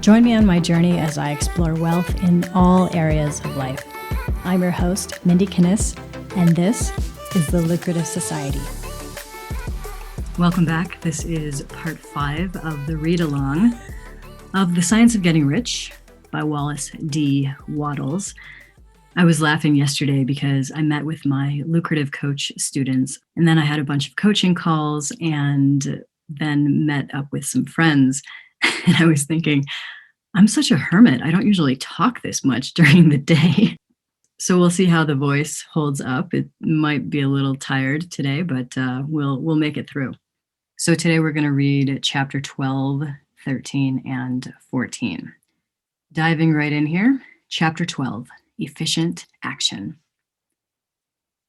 Join me on my journey as I explore wealth in all areas of life. I'm your host, Mindy Kinnis, and this is The Lucrative Society. Welcome back. This is part 5 of the read-along of The Science of Getting Rich by Wallace D. Wattles. I was laughing yesterday because I met with my lucrative coach students, and then I had a bunch of coaching calls and then met up with some friends. And I was thinking, I'm such a hermit. I don't usually talk this much during the day. So we'll see how the voice holds up. It might be a little tired today, but we'll make it through. So today we're going to read chapter 12, 13, and 14. Diving right in here, chapter 12, Efficient Action.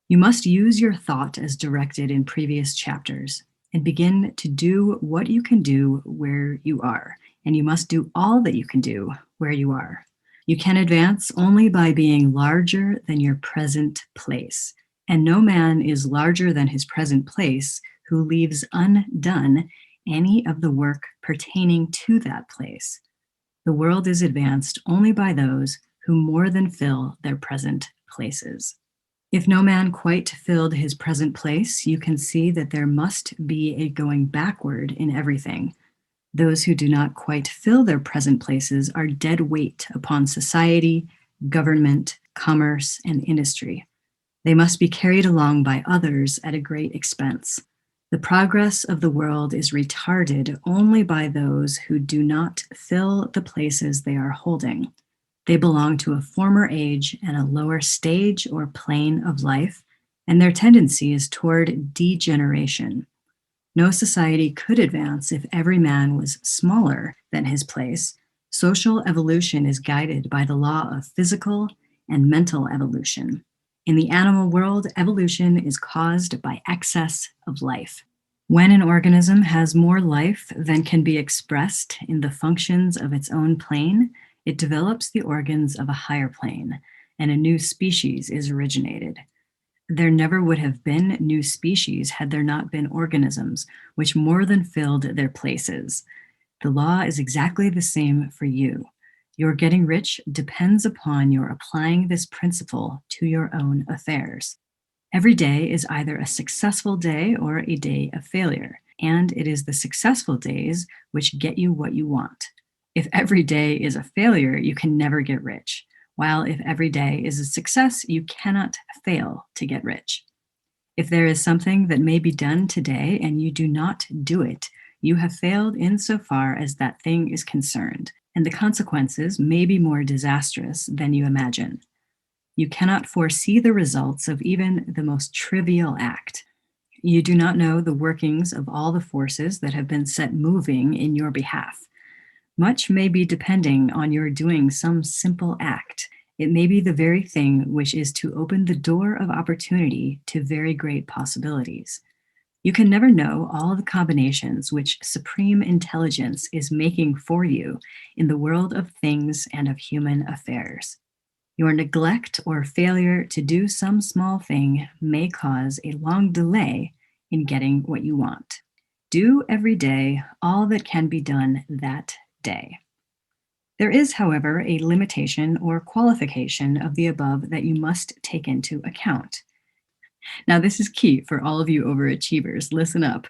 You must use your thought as directed in previous chapters and begin to do what you can do where you are. And you must do all that you can do where you are. You can advance only by being larger than your present place. And no man is larger than his present place who leaves undone any of the work pertaining to that place. The world is advanced only by those who more than fill their present places. If no man quite filled his present place, you can see that there must be a going backward in everything. Those who do not quite fill their present places are dead weight upon society, government, commerce, and industry. They must be carried along by others at a great expense. The progress of the world is retarded only by those who do not fill the places they are holding. They belong to a former age and a lower stage or plane of life, and their tendency is toward degeneration. No society could advance if every man was smaller than his place. Social evolution is guided by the law of physical and mental evolution. In the animal world, evolution is caused by excess of life. When an organism has more life than can be expressed in the functions of its own plane, it develops the organs of a higher plane, and a new species is originated. There never would have been new species had there not been organisms which more than filled their places. The law is exactly the same for you. Your getting rich depends upon your applying this principle to your own affairs. Every day is either a successful day or a day of failure, and it is the successful days which get you what you want. If every day is a failure, you can never get rich, while if every day is a success, you cannot fail to get rich. If there is something that may be done today and you do not do it, you have failed insofar as that thing is concerned, and the consequences may be more disastrous than you imagine. You cannot foresee the results of even the most trivial act. You do not know the workings of all the forces that have been set moving in your behalf. Much may be depending on your doing some simple act. It may be the very thing which is to open the door of opportunity to very great possibilities. You can never know all the combinations which supreme intelligence is making for you in the world of things and of human affairs. Your neglect or failure to do some small thing may cause a long delay in getting what you want. Do every day all that can be done that day. There is, however, a limitation or qualification of the above that you must take into account. Now, this is key for all of you overachievers. Listen up.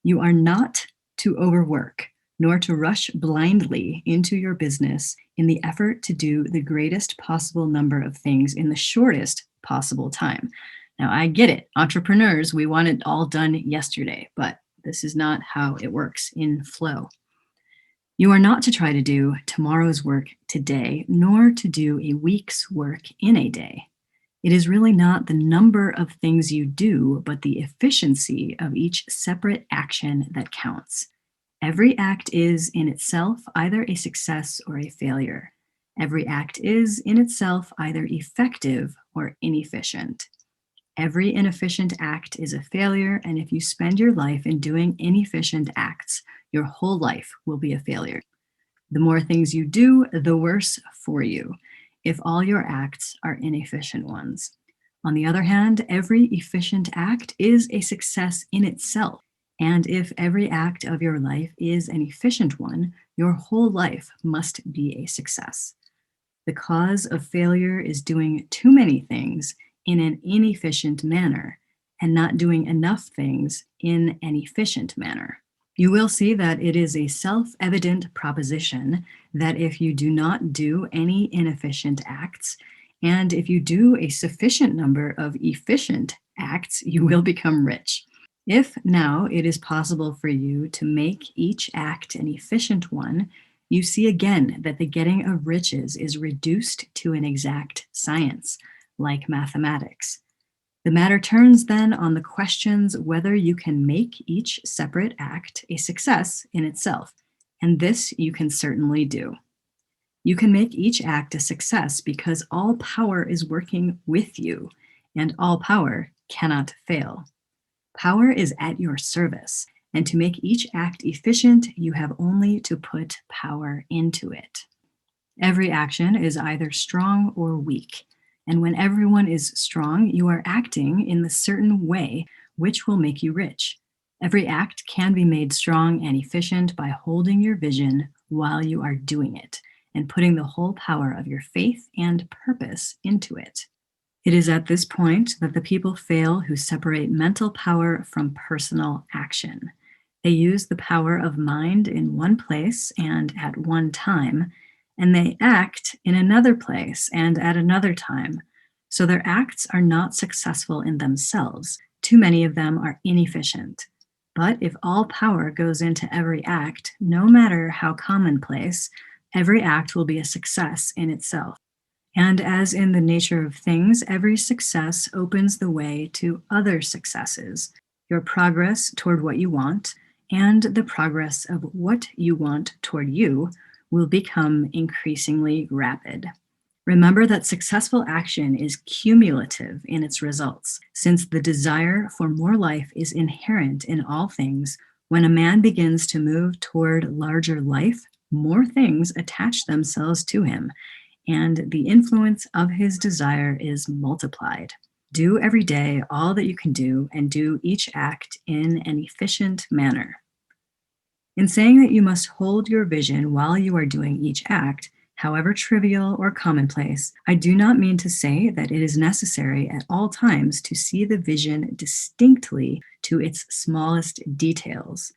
You are not to overwork, nor to rush blindly into your business in the effort to do the greatest possible number of things in the shortest possible time. Now, I get it. Entrepreneurs, we want it all done yesterday, but this is not how it works in flow. You are not to try to do tomorrow's work today, nor to do a week's work in a day. It is really not the number of things you do, but the efficiency of each separate action that counts. Every act is in itself either a success or a failure. Every act is in itself either effective or inefficient. Every inefficient act is a failure, and if you spend your life in doing inefficient acts, your whole life will be a failure. The more things you do, the worse for you, if all your acts are inefficient ones. On the other hand, every efficient act is a success in itself. And if every act of your life is an efficient one, your whole life must be a success. The cause of failure is doing too many things in an inefficient manner and not doing enough things in an efficient manner. You will see that it is a self-evident proposition that if you do not do any inefficient acts, and if you do a sufficient number of efficient acts, you will become rich. If now it is possible for you to make each act an efficient one, you see again that the getting of riches is reduced to an exact science, like mathematics. The matter turns then on the questions whether you can make each separate act a success in itself, and this you can certainly do. You can make each act a success because all power is working with you, and all power cannot fail. Power is at your service, and to make each act efficient, you have only to put power into it. Every action is either strong or weak, and when everyone is strong, you are acting in the certain way which will make you rich. Every act can be made strong and efficient by holding your vision while you are doing it, and putting the whole power of your faith and purpose into it. It is at this point that the people fail who separate mental power from personal action. They use the power of mind in one place and at one time, and they act in another place and at another time. So their acts are not successful in themselves. Too many of them are inefficient. But if all power goes into every act, no matter how commonplace, every act will be a success in itself. And as in the nature of things, every success opens the way to other successes, your progress toward what you want, and the progress of what you want toward you will become increasingly rapid. Remember that successful action is cumulative in its results, since the desire for more life is inherent in all things. When a man begins to move toward larger life, more things attach themselves to him, and the influence of his desire is multiplied. Do every day all that you can do, and do each act in an efficient manner. In saying that you must hold your vision while you are doing each act, however trivial or commonplace, I do not mean to say that it is necessary at all times to see the vision distinctly to its smallest details.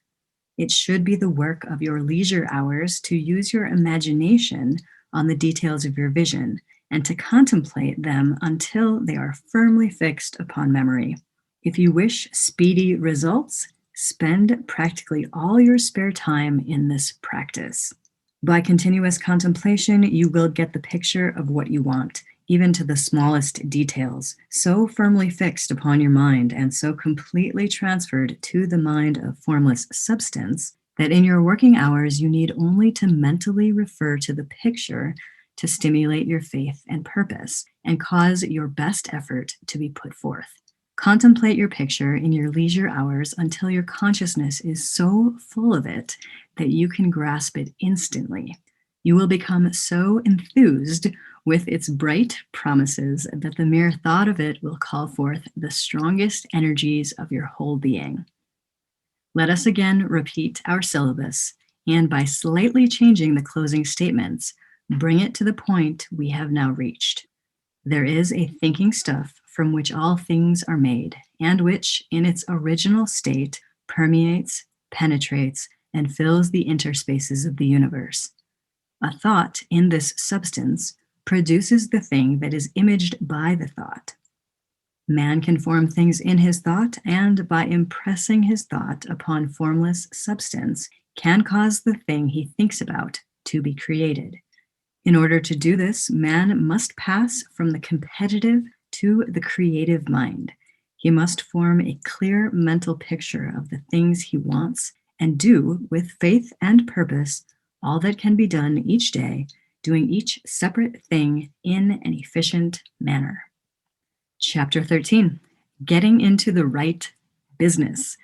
It should be the work of your leisure hours to use your imagination on the details of your vision, and to contemplate them until they are firmly fixed upon memory. If you wish speedy results, spend practically all your spare time in this practice. By continuous contemplation, you will get the picture of what you want, even to the smallest details, so firmly fixed upon your mind and so completely transferred to the mind of formless substance that in your working hours you need only to mentally refer to the picture to stimulate your faith and purpose and cause your best effort to be put forth. Contemplate your picture in your leisure hours until your consciousness is so full of it that you can grasp it instantly. You will become so enthused with its bright promises that the mere thought of it will call forth the strongest energies of your whole being. Let us again repeat our syllabus, and by slightly changing the closing statements, bring it to the point we have now reached. There is a thinking stuff from which all things are made, and which, in its original state, permeates, penetrates, and fills the interspaces of the universe. A thought in this substance produces the thing that is imaged by the thought. Man can form things in his thought, and by impressing his thought upon formless substance, can cause the thing he thinks about to be created. In order to do this, man must pass from the competitive to the creative mind. He must form a clear mental picture of the things he wants and do with faith and purpose all that can be done each day, doing each separate thing in an efficient manner. Chapter 13, Getting into the Right Business.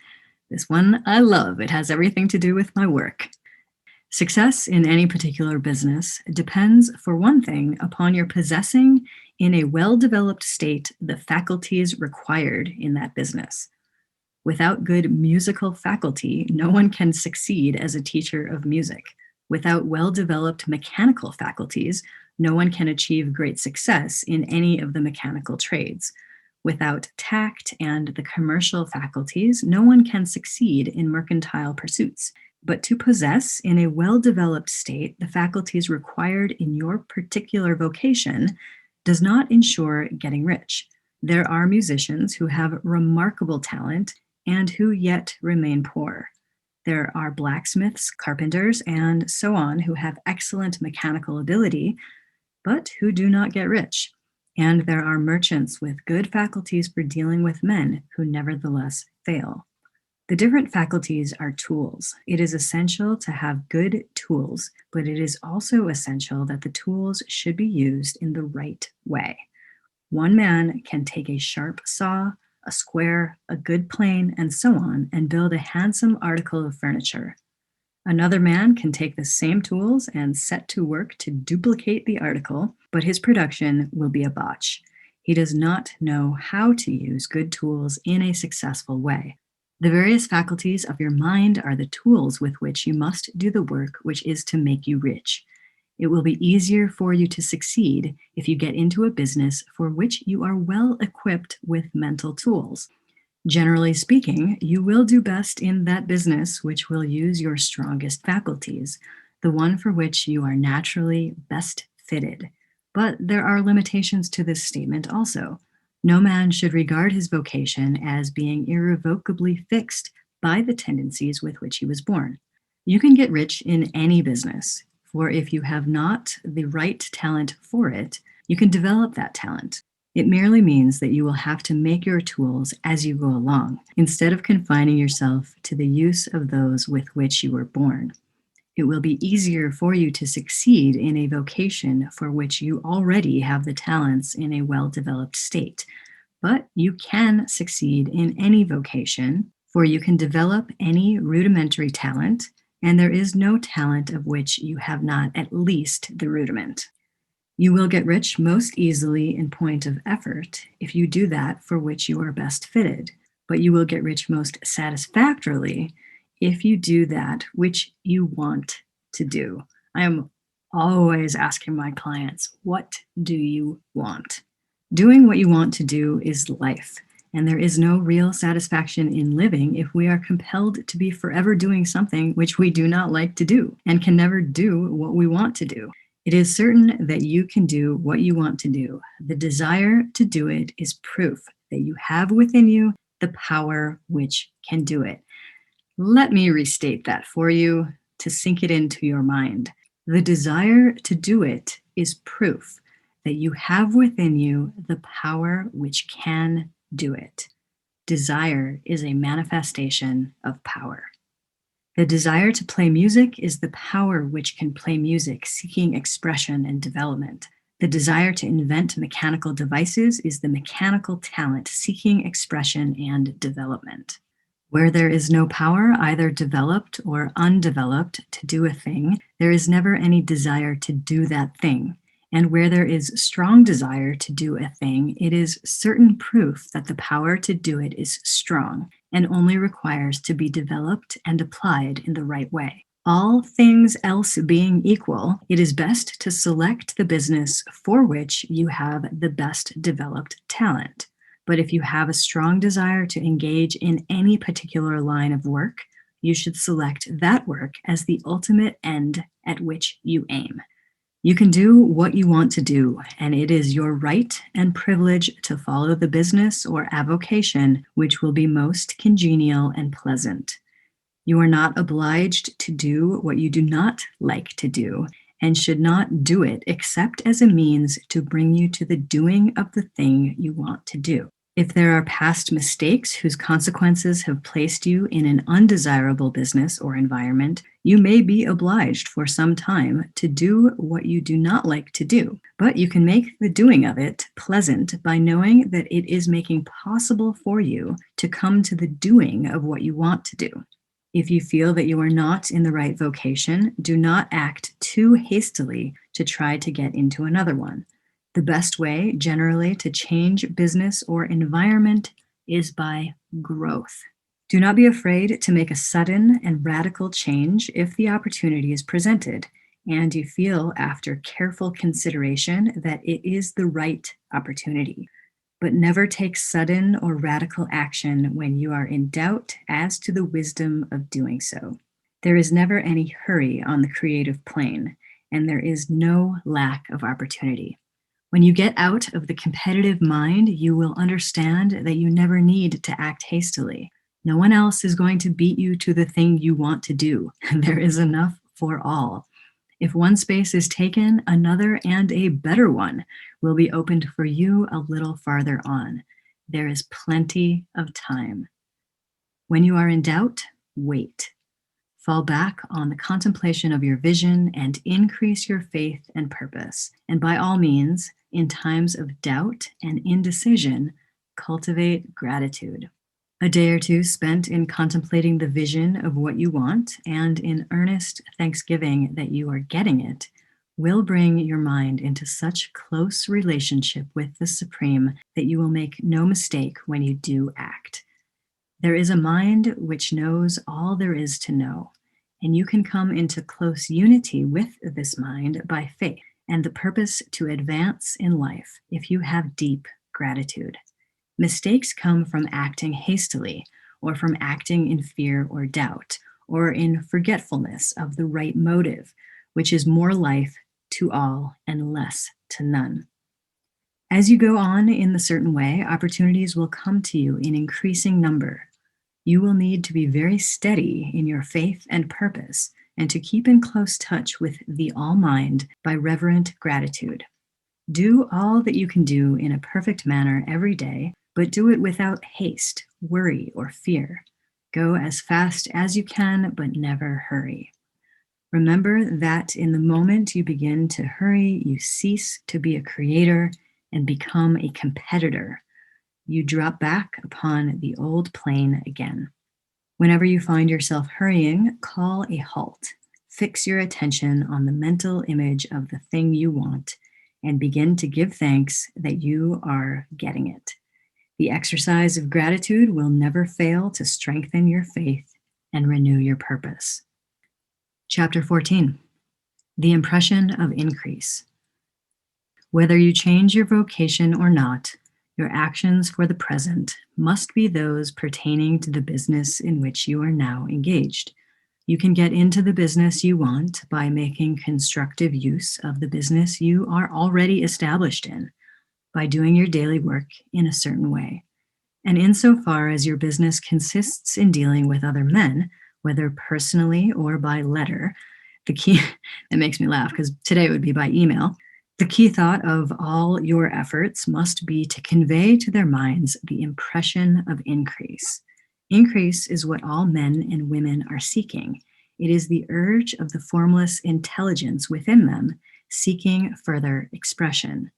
This one I love. It has everything to do with my work. Success in any particular business depends, for one thing, upon your possessing in a well-developed state the faculties required in that business. Without good musical faculty, no one can succeed as a teacher of music. Without well-developed mechanical faculties, no one can achieve great success in any of the mechanical trades. Without tact and the commercial faculties, no one can succeed in mercantile pursuits. But to possess in a well-developed state the faculties required in your particular vocation does not ensure getting rich. There are musicians who have remarkable talent and who yet remain poor. There are blacksmiths, carpenters, and so on who have excellent mechanical ability, but who do not get rich. And there are merchants with good faculties for dealing with men who nevertheless fail. The different faculties are tools. It is essential to have good tools, but it is also essential that the tools should be used in the right way. One man can take a sharp saw, a square, a good plane, and so on, and build a handsome article of furniture. Another man can take the same tools and set to work to duplicate the article, but his production will be a botch. He does not know how to use good tools in a successful way. The various faculties of your mind are the tools with which you must do the work which is to make you rich. It will be easier for you to succeed if you get into a business for which you are well equipped with mental tools. Generally speaking, you will do best in that business which will use your strongest faculties, the one for which you are naturally best fitted. But there are limitations to this statement also. No man should regard his vocation as being irrevocably fixed by the tendencies with which he was born. You can get rich in any business, for if you have not the right talent for it, you can develop that talent. It merely means that you will have to make your tools as you go along, instead of confining yourself to the use of those with which you were born. It will be easier for you to succeed in a vocation for which you already have the talents in a well-developed state. But you can succeed in any vocation, for you can develop any rudimentary talent, and there is no talent of which you have not at least the rudiment. You will get rich most easily in point of effort if you do that for which you are best fitted, but you will get rich most satisfactorily if you do that which you want to do. I am always asking my clients, what do you want? Doing what you want to do is life, and there is no real satisfaction in living if we are compelled to be forever doing something which we do not like to do and can never do what we want to do. It is certain that you can do what you want to do. The desire to do it is proof that you have within you the power which can do it. Let me restate that for you to sink it into your mind. The desire to do it is proof that you have within you the power which can do it. Desire is a manifestation of power. The desire to play music is the power which can play music, seeking expression and development. The desire to invent mechanical devices is the mechanical talent seeking expression and development. Where there is no power, either developed or undeveloped, to do a thing, there is never any desire to do that thing. And where there is strong desire to do a thing, it is certain proof that the power to do it is strong and only requires to be developed and applied in the right way. All things else being equal, it is best to select the business for which you have the best developed talent. But if you have a strong desire to engage in any particular line of work, you should select that work as the ultimate end at which you aim. You can do what you want to do, and it is your right and privilege to follow the business or avocation which will be most congenial and pleasant. You are not obliged to do what you do not like to do, and should not do it except as a means to bring you to the doing of the thing you want to do. If there are past mistakes whose consequences have placed you in an undesirable business or environment, you may be obliged for some time to do what you do not like to do, but you can make the doing of it pleasant by knowing that it is making possible for you to come to the doing of what you want to do. If you feel that you are not in the right vocation, do not act too hastily to try to get into another one. The best way, generally, to change business or environment is by growth. Do not be afraid to make a sudden and radical change if the opportunity is presented and you feel, after careful consideration, that it is the right opportunity. But never take sudden or radical action when you are in doubt as to the wisdom of doing so. There is never any hurry on the creative plane, and there is no lack of opportunity. When you get out of the competitive mind, you will understand that you never need to act hastily. No one else is going to beat you to the thing you want to do. There is enough for all. If one space is taken, another and a better one will be opened for you a little farther on. There is plenty of time. When you are in doubt, wait. Fall back on the contemplation of your vision and increase your faith and purpose. And by all means, in times of doubt and indecision, cultivate gratitude. A day or two spent in contemplating the vision of what you want and in earnest thanksgiving that you are getting it will bring your mind into such close relationship with the Supreme that you will make no mistake when you do act. There is a mind which knows all there is to know, and you can come into close unity with this mind by faith and the purpose to advance in life if you have deep gratitude. Mistakes come from acting hastily, or from acting in fear or doubt, or in forgetfulness of the right motive, which is more life to all and less to none. As you go on in the certain way, opportunities will come to you in increasing number. You will need to be very steady in your faith and purpose, and to keep in close touch with the All Mind by reverent gratitude. Do all that you can do in a perfect manner every day, but do it without haste, worry, or fear. Go as fast as you can, but never hurry. Remember that in the moment you begin to hurry, you cease to be a creator and become a competitor. You drop back upon the old plane again. Whenever you find yourself hurrying, call a halt. Fix your attention on the mental image of the thing you want and begin to give thanks that you are getting it. The exercise of gratitude will never fail to strengthen your faith and renew your purpose. Chapter 14, The Impression of Increase. Whether you change your vocation or not, your actions for the present must be those pertaining to the business in which you are now engaged. You can get into the business you want by making constructive use of the business you are already established in, by doing your daily work in a certain way. And insofar as your business consists in dealing with other men, whether personally or by letter, the key, it makes me laugh because today it would be by email, the key thought of all your efforts must be to convey to their minds the impression of increase. Increase is what all men and women are seeking. It is the urge of the formless intelligence within them seeking further expression.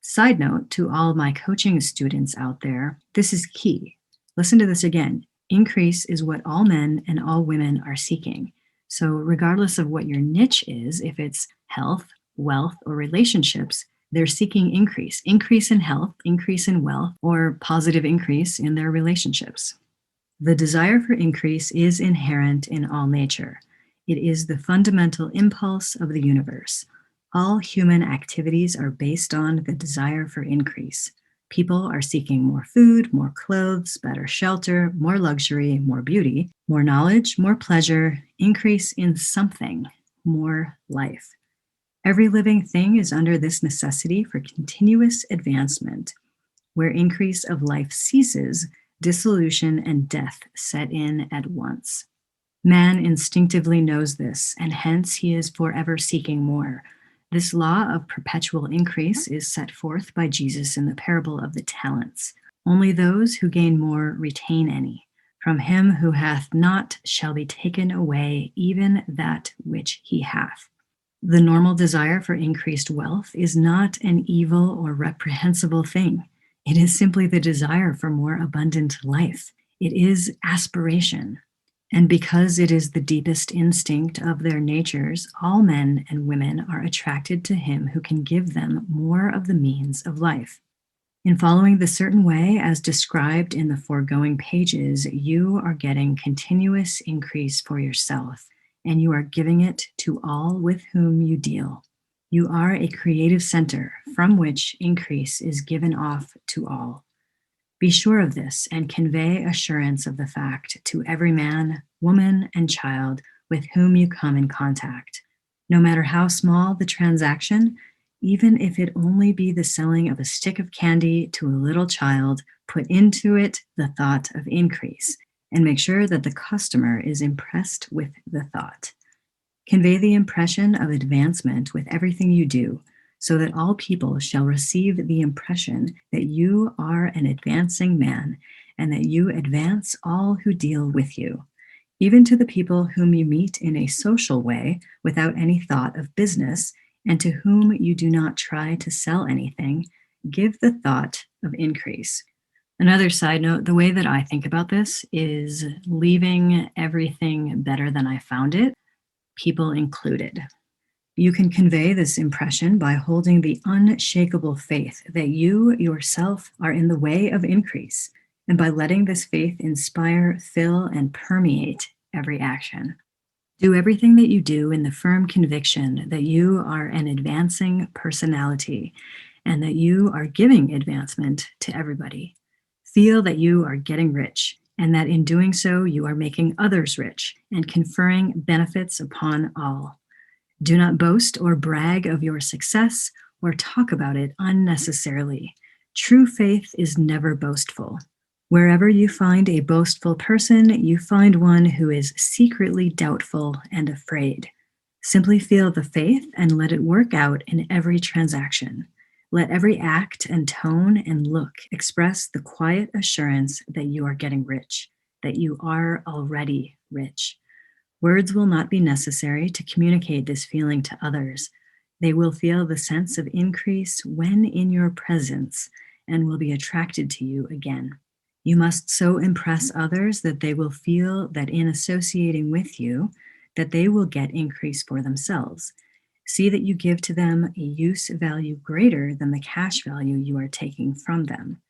Side note to all my coaching students out there, this is key. Listen to this again. Increase is what all men and all women are seeking. So regardless of what your niche is, if it's health, wealth, or relationships, they're seeking increase in health, increase in wealth, or positive increase in their relationships. The desire for increase is inherent in all nature. It is the fundamental impulse of the universe. All human activities are based on the desire for increase. People are seeking more food, more clothes, better shelter, more luxury, more beauty, more knowledge, more pleasure, increase in something, more life. Every living thing is under this necessity for continuous advancement. Where increase of life ceases, dissolution and death set in at once. Man instinctively knows this, and hence he is forever seeking more. This law of perpetual increase is set forth by Jesus in the parable of the talents. Only those who gain more retain any. From him who hath not shall be taken away even that which he hath. The normal desire for increased wealth is not an evil or reprehensible thing. It is simply the desire for more abundant life. It is aspiration. And because it is the deepest instinct of their natures, all men and women are attracted to him who can give them more of the means of life. In following the certain way as described in the foregoing pages, you are getting continuous increase for yourself, and you are giving it to all with whom you deal. You are a creative center from which increase is given off to all. Be sure of this and convey assurance of the fact to every man, woman, and child with whom you come in contact. No matter how small the transaction, even if it only be the selling of a stick of candy to a little child, put into it the thought of increase and make sure that the customer is impressed with the thought. Convey the impression of advancement with everything you do, so that all people shall receive the impression that you are an advancing man and that you advance all who deal with you. Even to the people whom you meet in a social way without any thought of business, and to whom you do not try to sell anything, give the thought of increase. Another side note, the way that I think about this is leaving everything better than I found it, people included. You can convey this impression by holding the unshakable faith that you yourself are in the way of increase, and by letting this faith inspire, fill, and permeate every action. Do everything that you do in the firm conviction that you are an advancing personality and that you are giving advancement to everybody. Feel that you are getting rich and that in doing so you are making others rich and conferring benefits upon all. Do not boast or brag of your success or talk about it unnecessarily. True faith is never boastful. Wherever you find a boastful person, you find one who is secretly doubtful and afraid. Simply feel the faith and let it work out in every transaction. Let every act and tone and look express the quiet assurance that you are getting rich, that you are already rich. Words will not be necessary to communicate this feeling to others. They will feel the sense of increase when in your presence and will be attracted to you again. You must so impress others that they will feel that in associating with you, that they will get increase for themselves. See that you give to them a use value greater than the cash value you are taking from them.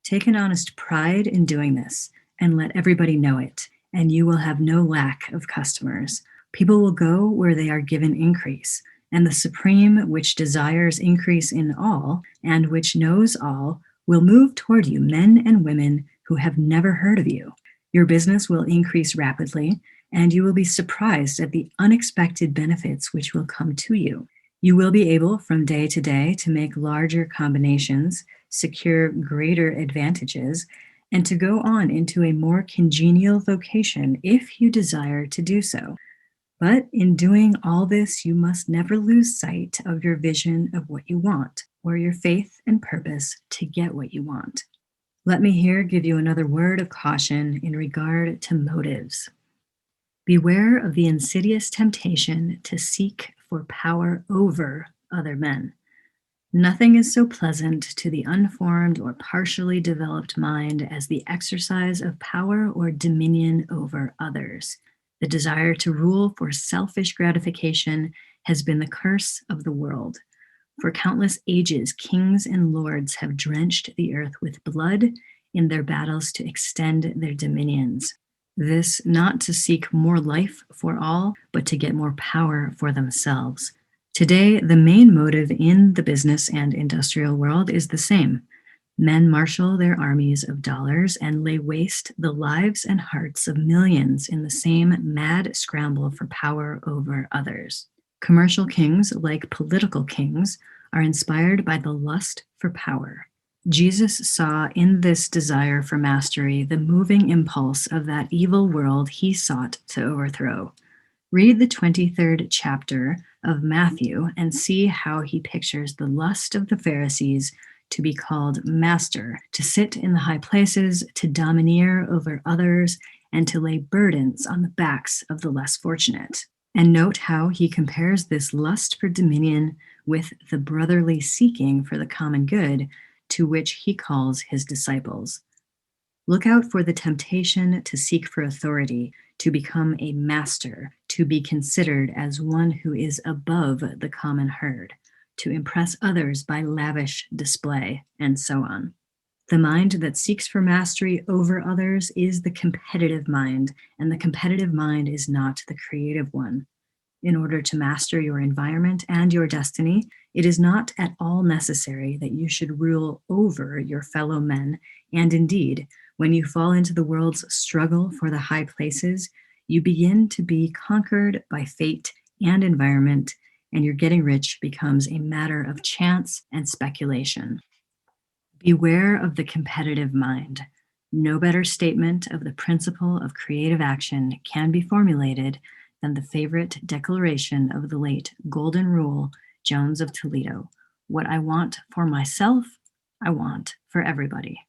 Take an honest pride in doing this and let everybody know it, and you will have no lack of customers. People will go where they are given increase, and the Supreme, which desires increase in all and which knows all, will move toward you men and women who have never heard of you. Your business will increase rapidly, and you will be surprised at the unexpected benefits which will come to you. You will be able from day to day to make larger combinations, secure greater advantages, and to go on into a more congenial vocation if you desire to do so. But in doing all this, you must never lose sight of your vision of what you want, or your faith and purpose to get what you want. Let me here give you another word of caution in regard to motives. Beware of the insidious temptation to seek for power over other men. Nothing is so pleasant to the unformed or partially developed mind as the exercise of power or dominion over others. The desire to rule for selfish gratification has been the curse of the world. For countless ages, kings and lords have drenched the earth with blood in their battles to extend their dominions. This not to seek more life for all, but to get more power for themselves. Today, the main motive in the business and industrial world is the same. Men marshal their armies of dollars and lay waste the lives and hearts of millions in the same mad scramble for power over others. Commercial kings, like political kings, are inspired by the lust for power. Jesus saw in this desire for mastery the moving impulse of that evil world he sought to overthrow. Read the 23rd chapter of Matthew and see how he pictures the lust of the Pharisees to be called master, to sit in the high places, to domineer over others, and to lay burdens on the backs of the less fortunate. And note how he compares this lust for dominion with the brotherly seeking for the common good to which he calls his disciples. Look out for the temptation to seek for authority, to become a master, to be considered as one who is above the common herd. to impress others by lavish display, and so on. The mind that seeks for mastery over others is the competitive mind, and the competitive mind is not the creative one. In order to master your environment and your destiny, it is not at all necessary that you should rule over your fellow men, and indeed, when you fall into the world's struggle for the high places, you begin to be conquered by fate and environment, and your getting rich becomes a matter of chance and speculation. Beware of the competitive mind. No better statement of the principle of creative action can be formulated than the favorite declaration of the late Golden Rule, Jones of Toledo. What I want for myself, I want for everybody.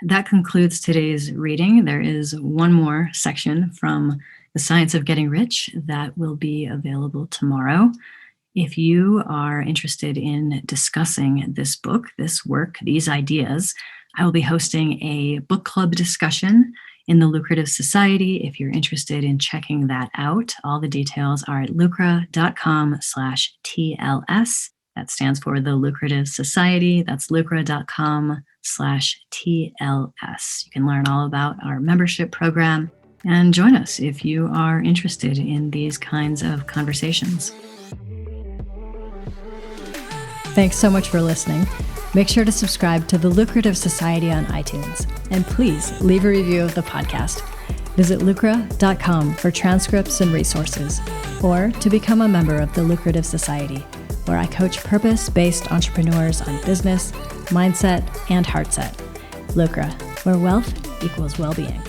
That concludes today's reading. There is one more section from The Science of Getting Rich that will be available tomorrow. If you are interested in discussing this book, this work, these ideas, I will be hosting a book club discussion in the Lucrative Society. If you're interested in checking that out, all the details are at lucra.com/TLS. That stands for the Lucrative Society. That's lucra.com/TLS. You can learn all about our membership program and join us if you are interested in these kinds of conversations. Thanks so much for listening. Make sure to subscribe to the Lucrative Society on iTunes, and please leave a review of the podcast. Visit lucra.com for transcripts and resources, or to become a member of the Lucrative Society, where I coach purpose-based entrepreneurs on business, mindset, and heartset. Lucra, where wealth equals well-being.